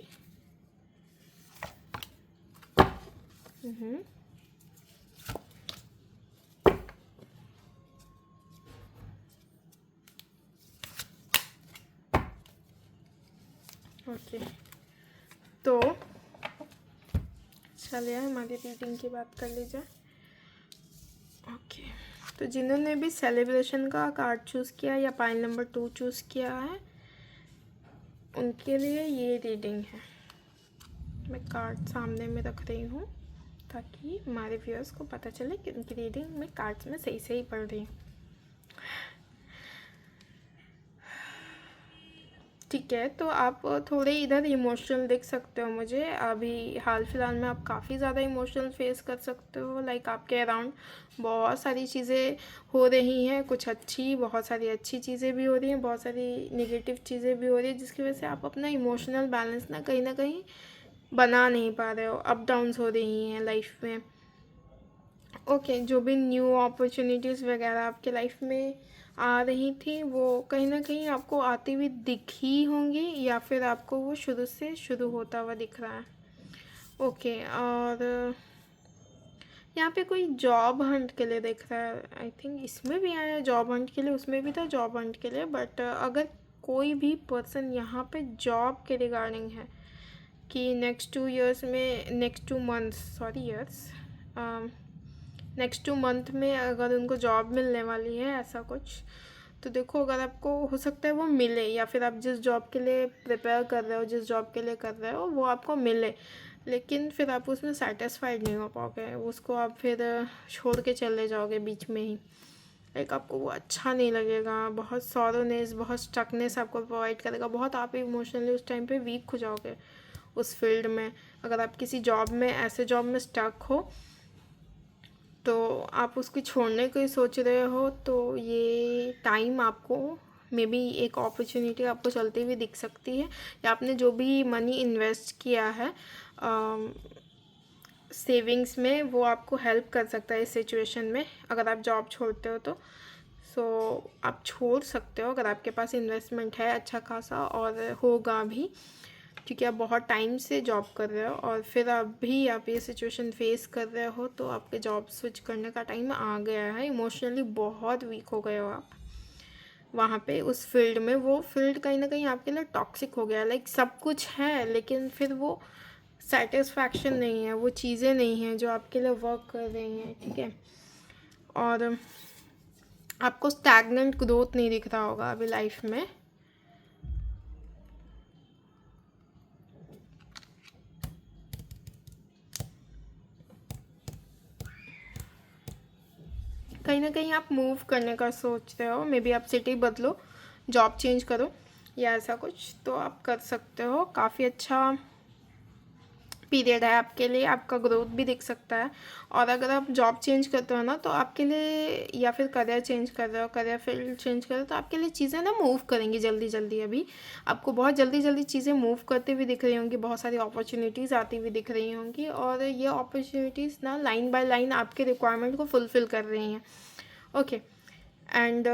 ओके, तो चलिए हमारी रीडिंग की बात कर लीजिए। ओके, तो जिन्होंने भी सेलिब्रेशन का कार्ड चूज़ किया या पाइल नंबर 2 चूज़ किया है उनके लिए ये रीडिंग है। मैं कार्ड सामने में रख रही हूँ ताकि हमारे व्यूअर्स को पता चले कि उनकी रीडिंग में कार्ड्स में सही सही पढ़ रही हूँ। ठीक है, तो आप थोड़े इधर इमोशनल दिख सकते हो मुझे अभी हाल फिलहाल में। आप काफ़ी ज़्यादा इमोशनल फेस कर सकते हो, लाइक आपके अराउंड बहुत सारी चीज़ें हो रही हैं, कुछ अच्छी, बहुत सारी अच्छी चीज़ें भी हो रही हैं, बहुत सारी नेगेटिव चीज़ें भी हो रही हैं, जिसकी वजह से आप अपना इमोशनल बैलेंस ना कहीं बना नहीं पा रहे हो, अप डाउन्स हो रही हैं लाइफ में। ओके, जो भी न्यू अपॉर्चुनिटीज़ वगैरह आपके लाइफ में आ रही थी, वो कहीं ना कहीं आपको आती हुई दिखी होंगी, या फिर आपको वो शुरू से शुरू होता हुआ दिख रहा है। ओके, और यहाँ पे कोई जॉब हंट के लिए दिख रहा है। आई थिंक इसमें भी आया जॉब हंट के लिए, उसमें भी था जॉब हंट के लिए, बट अगर कोई भी पर्सन यहाँ पे जॉब के रिगार्डिंग है कि नेक्स्ट 2 ईयर्स में, next 2 months, sorry years, next 2 month में अगर उनको जॉब मिलने वाली है ऐसा कुछ, तो देखो अगर आपको हो सकता है वो मिले, या फिर आप जिस जॉब के लिए प्रिपेयर कर रहे हो, जिस जॉब के लिए कर रहे हो, वो आपको मिले, लेकिन फिर आप उसमें सेटिस्फाइड नहीं हो पाओगे, उसको आप फिर छोड़ के चले जाओगे बीच में ही। लाइक आपको वो अच्छा नहीं लगेगा, बहुत सॉरोनेस, बहुत स्टकनेस आपको प्रोवाइड करेगा, बहुत आप इमोशनली उस टाइम पे वीक हो जाओगे उस फील्ड में। अगर आप किसी जॉब में, ऐसे जॉब में स्टक हो, तो आप उसको छोड़ने को ही सोच रहे हो, तो ये टाइम आपको मे बी एक अपॉर्चुनिटी आपको चलती हुई दिख सकती है, या आपने जो भी मनी इन्वेस्ट किया है सेविंग्स में, वो आपको हेल्प कर सकता है इस सिचुएशन में। अगर आप जॉब छोड़ते हो तो आप छोड़ सकते हो अगर आपके पास इन्वेस्टमेंट है अच्छा खासा, और होगा भी, क्योंकि आप बहुत टाइम से जॉब कर रहे हो और फिर अभी आप ये सिचुएशन फेस कर रहे हो, तो आपके जॉब स्विच करने का टाइम आ गया है। इमोशनली बहुत वीक हो गए हो आप वहाँ पे उस फील्ड में। वो फील्ड कहीं ना कहीं आपके लिए टॉक्सिक हो गया, लाइक सब कुछ है लेकिन फिर वो सेटिस्फैक्शन नहीं है, वो चीज़ें नहीं हैं जो आपके लिए वर्क कर रही हैं, ठीक है। और आपको स्टैगनेंट ग्रोथ नहीं दिख रहा होगा अभी लाइफ में। कहीं ना कहीं आप मूव करने का सोच रहे हो, मे बी आप सिटी बदलो, जॉब चेंज करो या ऐसा कुछ, तो आप कर सकते हो। काफ़ी अच्छा पीरियड है आपके लिए, आपका ग्रोथ भी दिख सकता है। और अगर आप जॉब चेंज करते हो ना, तो आपके लिए, या फिर करियर चेंज कर रहे हो, करियर फील्ड चेंज कर रहे हो, तो आपके लिए चीज़ें ना मूव करेंगी जल्दी जल्दी। अभी आपको बहुत जल्दी जल्दी चीज़ें मूव करते हुए दिख रही होंगी, बहुत सारी अपॉर्चुनिटीज़ आती हुई दिख रही होंगी, और ये अपॉर्चुनिटीज़ ना लाइन बाय लाइन आपके रिक्वायरमेंट को फुलफ़िल कर रही हैं। ओके, एंड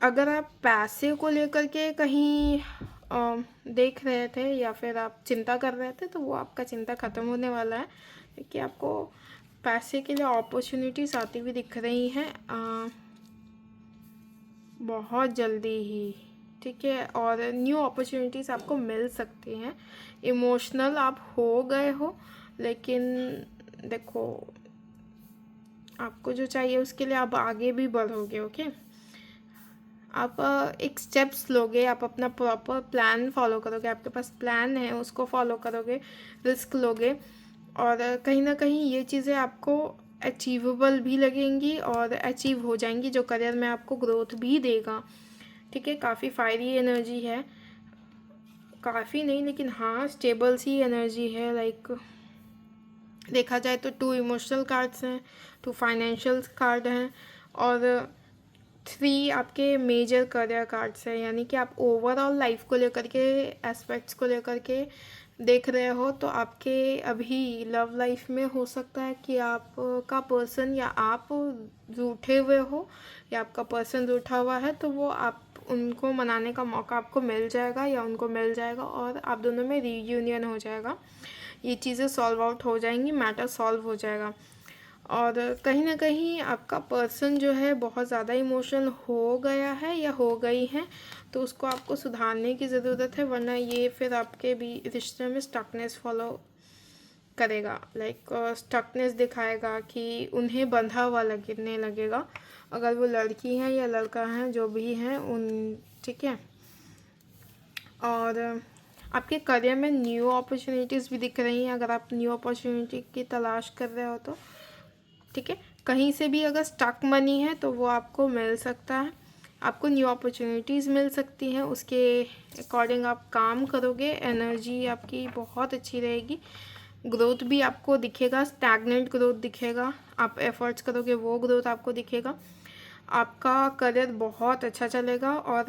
अगर आप पैसे को लेकर के कहीं देख रहे थे, या फिर आप चिंता कर रहे थे, तो वो आपका चिंता ख़त्म होने वाला है, क्योंकि आपको पैसे के लिए अपॉर्चुनिटीज़ आती हुई दिख रही हैं बहुत जल्दी ही, ठीक है। और न्यू अपॉर्चुनिटीज़ आपको मिल सकती हैं। इमोशनल आप हो गए हो, लेकिन देखो आपको जो चाहिए उसके लिए आप आगे भी बढ़ोगे, ओके। आप एक स्टेप्स लोगे, आप अपना प्रॉपर प्लान फॉलो करोगे, आपके पास प्लान है उसको फॉलो करोगे, रिस्क लोगे, और कहीं ना कहीं ये चीज़ें आपको अचीवेबल भी लगेंगी और अचीव हो जाएंगी, जो करियर में आपको ग्रोथ भी देगा, ठीक है। काफ़ी फायरी एनर्जी है, काफ़ी नहीं लेकिन हाँ स्टेबल सी एनर्जी है। लाइक देखा जाए तो 2 इमोशनल कार्ड्स हैं, 2 फाइनेंशियल कार्ड हैं, और 3 आपके मेजर करियर कार्ड्स हैं। यानी कि आप ओवरऑल लाइफ को लेकर के, एस्पेक्ट्स को लेकर के देख रहे हो, तो आपके अभी लव लाइफ में हो सकता है कि आपका पर्सन या आप रूठे हुए हो, या आपका पर्सन रूठा हुआ है, तो वो आप उनको मनाने का मौका आपको मिल जाएगा, या उनको मिल जाएगा, और आप दोनों में रीयूनियन हो जाएगा, ये चीज़ें सॉल्व आउट हो जाएंगी, मैटर सॉल्व हो जाएगा। और कहीं ना कहीं आपका पर्सन जो है बहुत ज़्यादा इमोशनल हो गया है या हो गई है, तो उसको आपको सुधारने की ज़रूरत है, वरना ये फिर आपके भी रिश्ते में स्टकनेस फॉलो करेगा। लाइक स्टकनेस दिखाएगा कि उन्हें बंधा हुआ लगने लगेगा, अगर वो लड़की हैं या लड़का हैं, जो भी हैं उन, ठीक है। और आपके करियर में न्यू अपॉर्चुनिटीज़ भी दिख रही हैं, अगर आप न्यू अपॉर्चुनिटी की तलाश कर रहे हो तो, ठीक है। कहीं से भी अगर स्टक मनी है तो वो आपको मिल सकता है, आपको न्यू अपॉर्चुनिटीज़ मिल सकती हैं, उसके अकॉर्डिंग आप काम करोगे, एनर्जी आपकी बहुत अच्छी रहेगी, ग्रोथ भी आपको दिखेगा, स्टैगनेंट ग्रोथ दिखेगा, आप एफर्ट्स करोगे वो ग्रोथ आपको दिखेगा, आपका करियर बहुत अच्छा चलेगा और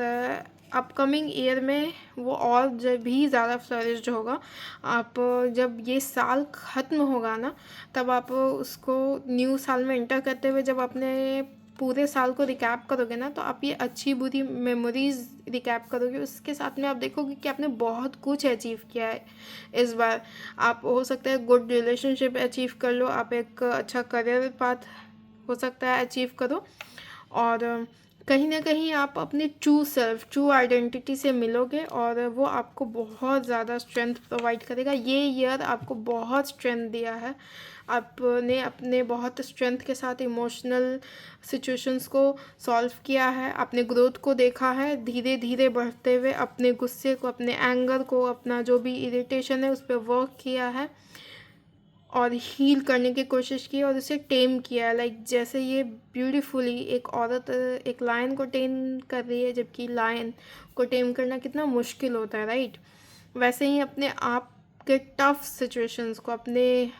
अपकमिंग ईयर में वो और जब भी ज़्यादा फ्लरिश्ड होगा। आप जब ये साल ख़त्म होगा ना, तब आप उसको न्यू साल में एंटर करते हुए जब अपने पूरे साल को रिकैप करोगे ना, तो आप ये अच्छी बुरी मेमोरीज रिकैप करोगे, उसके साथ में आप देखोगे कि आपने बहुत कुछ अचीव किया है इस बार। आप हो सकता है गुड रिलेशनशिप अचीव कर लो, आप एक अच्छा करियर पाथ हो सकता है अचीव करो, और कहीं ना कहीं आप अपने ट्रू सेल्फ, ट्रू आइडेंटिटी से मिलोगे और वो आपको बहुत ज़्यादा स्ट्रेंथ प्रोवाइड करेगा। ये ईयर आपको बहुत स्ट्रेंथ दिया है, आपने अपने बहुत स्ट्रेंथ के साथ इमोशनल सिचुएशंस को सॉल्व किया है, अपने ग्रोथ को देखा है धीरे धीरे बढ़ते हुए, अपने गुस्से को, अपने एंगर को, अपना जो भी इरिटेशन है उस पर वर्क किया है और हील करने की कोशिश की और उसे टेम किया। लाइक जैसे ये ब्यूटीफुली एक औरत एक लायन को टेम कर रही है, जबकि लायन को टेम करना कितना मुश्किल होता है, राइट। वैसे ही अपने आप के टफ सिचुएशंस को, अपने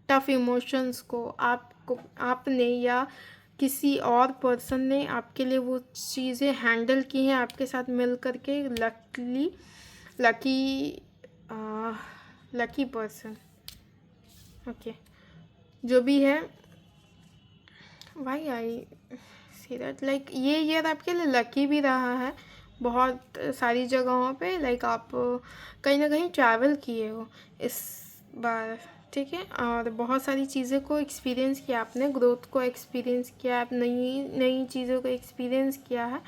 टफ इमोशंस को आपने या किसी और पर्सन ने आपके लिए वो चीज़ें हैंडल की हैं आपके साथ मिल करके। लकी लकी पर्सन, ओके, जो भी है, why I see that, like ये ईयर आपके लिए लकी भी रहा है बहुत सारी जगहों पे। लाइक आप कहीं ना कहीं ट्रैवल किए हो इस बार, ठीक है, और बहुत सारी चीज़ें को एक्सपीरियंस किया आपने, ग्रोथ को एक्सपीरियंस किया, आप नई नई चीज़ों को एक्सपीरियंस किया है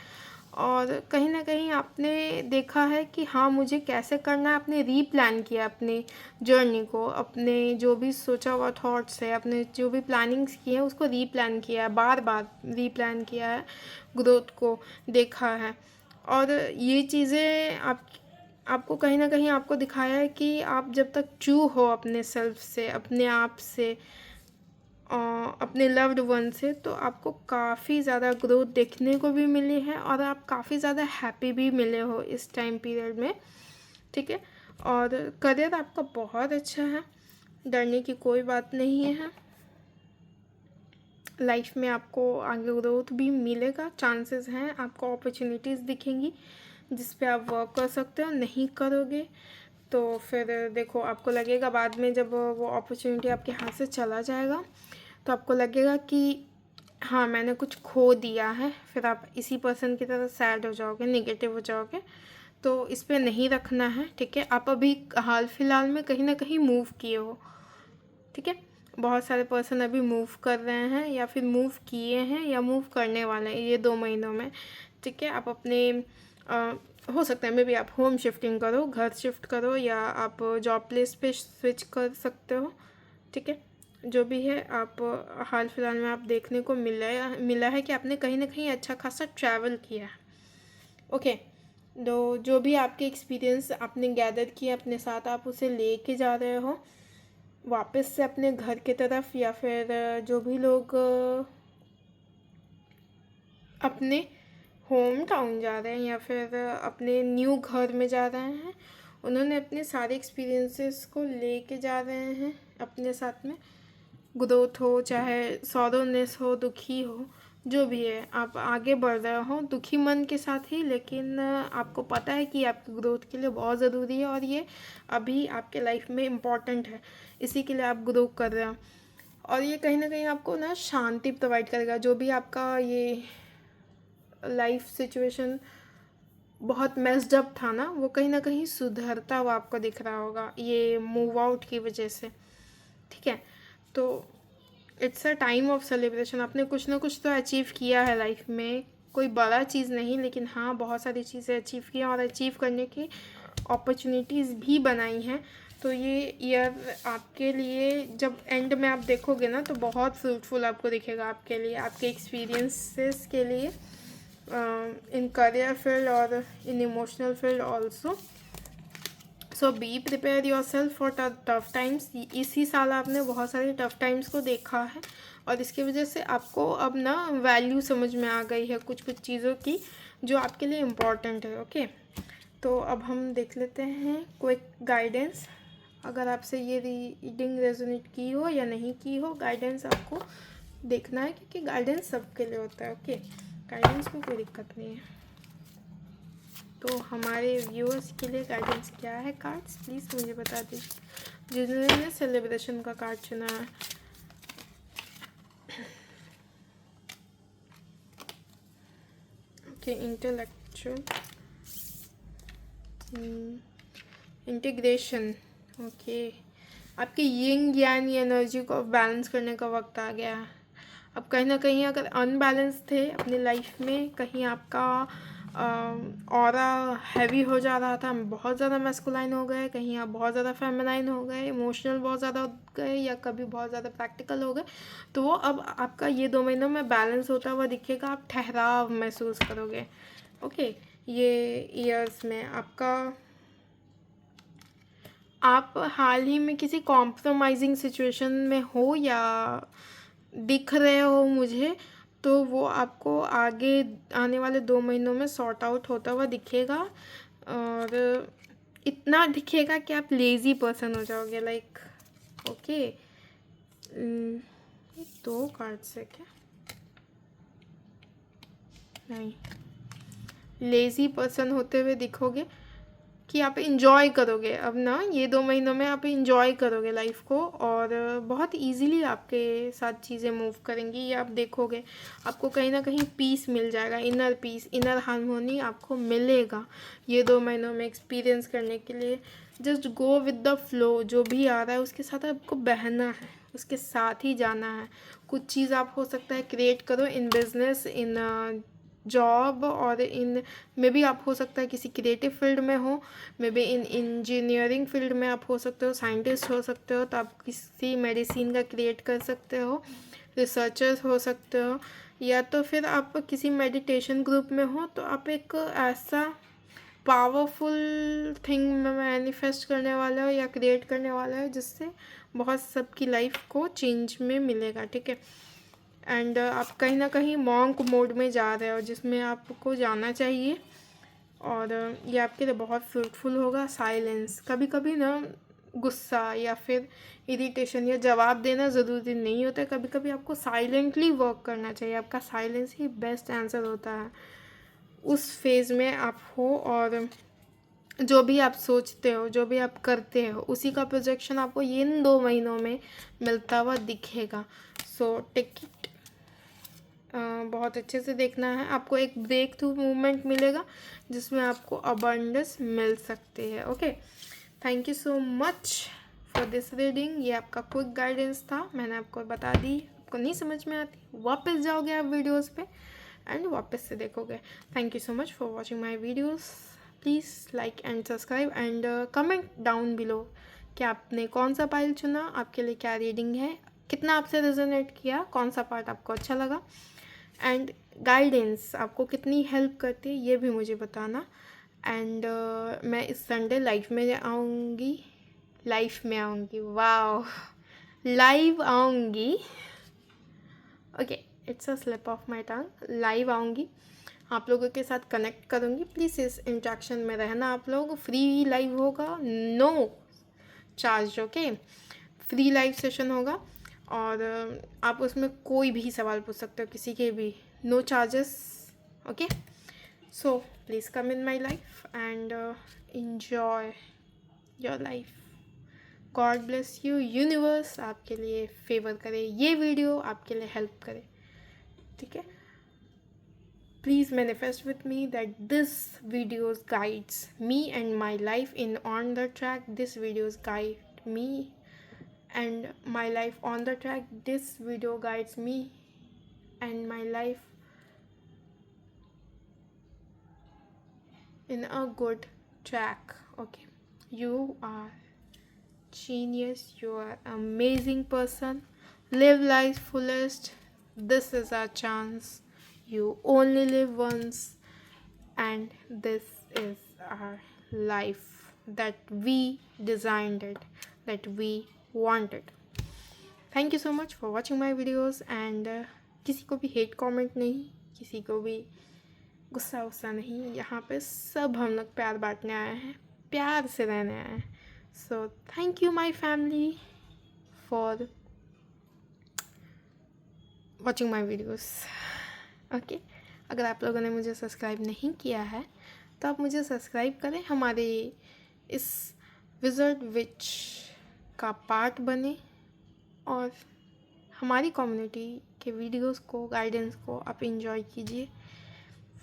और कहीं ना कहीं आपने देखा है कि हाँ मुझे कैसे करना है। आपने रीप्लान किया अपने जर्नी को, अपने जो भी सोचा हुआ थॉट्स है, अपने जो भी प्लानिंग्स किए हैं उसको रीप्लान किया है, बार बार रीप्लान किया है, ग्रोथ को देखा है। और ये चीज़ें आपको कहीं ना कहीं आपको दिखाया है कि आप जब तक ट्रू हो अपने सेल्फ से, अपने आप से, अपने लव्ड वन से, तो आपको काफ़ी ज़्यादा ग्रोथ देखने को भी मिली है और आप काफ़ी ज़्यादा हैप्पी भी मिले हो इस टाइम पीरियड में, ठीक है। और करियर आपका बहुत अच्छा है, डरने की कोई बात नहीं है। लाइफ में आपको आगे ग्रोथ भी मिलेगा, चांसेस हैं, आपको अपॉर्चुनिटीज़ दिखेंगी जिस पे आप वर्क कर सकते हो। नहीं करोगे तो फिर देखो आपको लगेगा बाद में जब वो अपॉर्चुनिटी आपके हाथ से चला जाएगा तो आपको लगेगा कि हाँ मैंने कुछ खो दिया है, फिर आप इसी पर्सन की तरह सैड हो जाओगे, नेगेटिव हो जाओगे। तो इस पे नहीं रखना है, ठीक है। आप अभी हाल फिलहाल में कहीं ना कहीं मूव किए हो, ठीक है। बहुत सारे पर्सन अभी मूव कर रहे हैं या फिर मूव किए हैं या मूव करने वाले हैं ये 2 महीनों में, ठीक है। आप अपने हो सकता है मे बी आप होम शिफ्टिंग करो, घर शिफ्ट करो, या आप जॉब प्लेस पे स्विच कर सकते हो, ठीक है। जो भी है, आप हाल फिलहाल में आप देखने को मिला है कि आपने कहीं ना कहीं अच्छा खासा ट्रैवल किया है, ओके। तो जो भी आपके एक्सपीरियंस आपने गैदर किया अपने साथ, आप उसे लेके जा रहे हो वापस से अपने घर की तरफ, या फिर जो भी लोग अपने होम टाउन जा रहे हैं या फिर अपने न्यू घर में जा रहे हैं, उन्होंने अपने सारे एक्सपीरियंसेस को लेके जा रहे हैं अपने साथ में। ग्रोथ हो, चाहे सॉरोनेस हो, दुखी हो, जो भी है, आप आगे बढ़ रहे हो दुखी मन के साथ ही, लेकिन आपको पता है कि आपकी ग्रोथ के लिए बहुत ज़रूरी है और ये अभी आपके लाइफ में इम्पॉर्टेंट है, इसी के लिए आप ग्रो कर रहे हो। और ये कहीं ना कहीं आपको ना शांति प्रोवाइड करेगा। जो भी आपका ये लाइफ सिचुएशन बहुत मेस्ड अप था ना, वो कहीं ना कहीं सुधरता हुआ आपको दिख रहा होगा ये मूव आउट की वजह से, ठीक है। तो it's a time of celebration. आपने कुछ ना कुछ तो अचीव किया है लाइफ में, कोई बड़ा चीज़ नहीं, लेकिन हाँ बहुत सारी चीज़ें अचीव की हैं और अचीव करने की अपॉर्चुनिटीज़ भी बनाई हैं। तो ये ईयर आपके लिए जब एंड में आप देखोगे ना, तो बहुत फ्रूटफुल आपको दिखेगा आपके लिए, आपके एक्सपीरियंसेस के लिए, इन करियर फील्ड और in emotional field also. So be prepare yourself for tough times. इसी साल आपने बहुत सारे टफ टाइम्स को देखा है और इसकी वजह से आपको अब ना वैल्यू समझ में आ गई है कुछ कुछ चीज़ों की, जो आपके लिए इम्पोर्टेंट है। ओके, तो अब हम देख लेते हैं क्विक गाइडेंस। अगर आपसे ये रीडिंग रेजोनेट की हो या नहीं की हो, गाइडेंस आपको देखना है क्योंकि गाइडेंस सबके लिए होता है। ओके, गाइडेंस में कोई दिक्कत नहीं है। तो हमारे व्यूअर्स के लिए गाइडेंस क्या है कार्ड्स, प्लीज़ मुझे बता दीजिए जिन्होंने सेलिब्रेशन का कार्ड चुना है। Okay, intellectual, integration. ओके, आपकी यिंग यान एनर्जी को बैलेंस करने का वक्त आ गया है। अब कहीं ना कहीं अगर अनबैलेंस थे अपनी लाइफ में, कहीं आपका ऑरा हैवी हो जा रहा था, बहुत ज़्यादा मैस्कुलाइन हो गए, कहीं आप बहुत ज़्यादा फेमिनाइन हो गए, इमोशनल बहुत ज़्यादा हो गए, या कभी बहुत ज़्यादा प्रैक्टिकल हो गए, तो वो अब आपका ये 2 महीनों में बैलेंस होता हुआ दिखेगा। आप ठहराव महसूस करोगे। ओके, ये ईयर्स में आप हाल ही में किसी कॉम्प्रोमाइजिंग सिचुएशन में हो या दिख रहे हो मुझे, तो वो आपको आगे आने वाले 2 महीनों में सॉर्ट आउट होता हुआ दिखेगा। और इतना दिखेगा कि आप लेज़ी पर्सन हो जाओगे। लाइक ओके, ये 2 कार्ड्स है क्या? नहीं, लेज़ी पर्सन होते हुए दिखोगे कि आप इंजॉय करोगे। अब ना ये 2 महीनों में आप इंजॉय करोगे लाइफ को, और बहुत इजीली आपके साथ चीज़ें मूव करेंगी। ये आप देखोगे, आपको कहीं ना कहीं पीस मिल जाएगा, इनर पीस, इनर हार्मोनी आपको मिलेगा ये 2 महीनों में एक्सपीरियंस करने के लिए। Just go with the flow, जो भी आ रहा है उसके साथ आपको बहना है, उसके साथ ही जाना है। कुछ चीज़ आप हो सकता है क्रिएट करो इन बिजनेस, इन जॉब, और इन में भी आप हो सकता है किसी क्रिएटिव फील्ड में हो, may be in engineering field में आप हो सकते हो, साइंटिस्ट हो सकते हो, तो आप किसी मेडिसिन का क्रिएट कर सकते हो, रिसर्चर्स हो सकते हो, या तो फिर आप किसी मेडिटेशन ग्रुप में हो, तो आप एक ऐसा पावरफुल थिंग मैनिफेस्ट करने वाला हो या क्रिएट करने वाला है जिससे बहुत सबकी लाइफ को चेंज में मिलेगा। ठीक है, एंड आप कहीं ना कहीं मॉन्क मोड में जा रहे हो जिसमें आपको जाना चाहिए, और ये आपके लिए बहुत फ्रूटफुल होगा। साइलेंस, कभी कभी ना गुस्सा या फिर इरिटेशन या जवाब देना ज़रूरी नहीं होता है, कभी कभी आपको साइलेंटली वर्क करना चाहिए। आपका साइलेंस ही बेस्ट आंसर होता है उस फेज़ में आप हो, और जो भी आप सोचते हो, जो भी आप करते हो, उसी का प्रोजेक्शन आपको इन 2 महीनों में मिलता हुआ दिखेगा। सो टेक इट, बहुत अच्छे से देखना है। आपको एक ब्रेक थ्रू मूवमेंट मिलेगा जिसमें आपको अबंडेंस मिल सकती है। Okay, thank you so much for this reading. ये आपका क्विक गाइडेंस था, मैंने आपको बता दी। आपको नहीं समझ में आती, वापस जाओगे आप वीडियोस पे एंड वापस से देखोगे। Thank you so much for watching my videos. Please like and subscribe and comment down below कि आपने कौन सा पाइल चुना, आपके लिए क्या रीडिंग है, कितना आपसे रेजोनेट किया, कौन सा पार्ट आपको अच्छा लगा, एंड गाइडेंस आपको कितनी हेल्प करती है ये भी मुझे बताना। एंड मैं इस संडे वाह, लाइव आऊँगी। Okay, it's a slip of my tongue, live आऊँगी, आप लोगों के साथ कनेक्ट करूँगी। प्लीज़ इस इंट्रैक्शन में रहना। आप लोग फ्री लाइव होगा, no charge. Okay, free live session होगा, और आप उसमें कोई भी सवाल पूछ सकते हो, किसी के भी, no charges. Okay, so please come in my life and enjoy your life. God bless you, universe आपके लिए फेवर करे, ये वीडियो आपके लिए हेल्प करे। ठीक है, please manifest with me that this videos guides me and my life in on the track. This videos guide me and my life on the track. This video guides me and my life in a good track. Okay, you are genius, you are amazing person. Live life fullest. This is our chance. You only live once, and this is our life that we designed it, that we wanted. Thank you so much for watching my videos, and किसी को भी hate comment नहीं, किसी को भी गुस्सा वुस्सा नहीं, यहाँ पे सब हम लोग प्यार बांटने आए हैं, प्यार से रहने आए हैं. So thank you my family for watching my videos. Okay, अगर आप लोगों ने मुझे सब्सक्राइब नहीं किया है तो आप मुझे सब्सक्राइब करें, हमारे इस विज़र्ड विच का पार्ट बने और हमारी कम्युनिटी के वीडियोस को, गाइडेंस को आप एंजॉय कीजिए.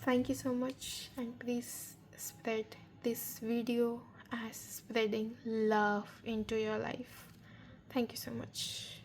Thank you so much and please spread this video as spreading love into your life. Thank you so much.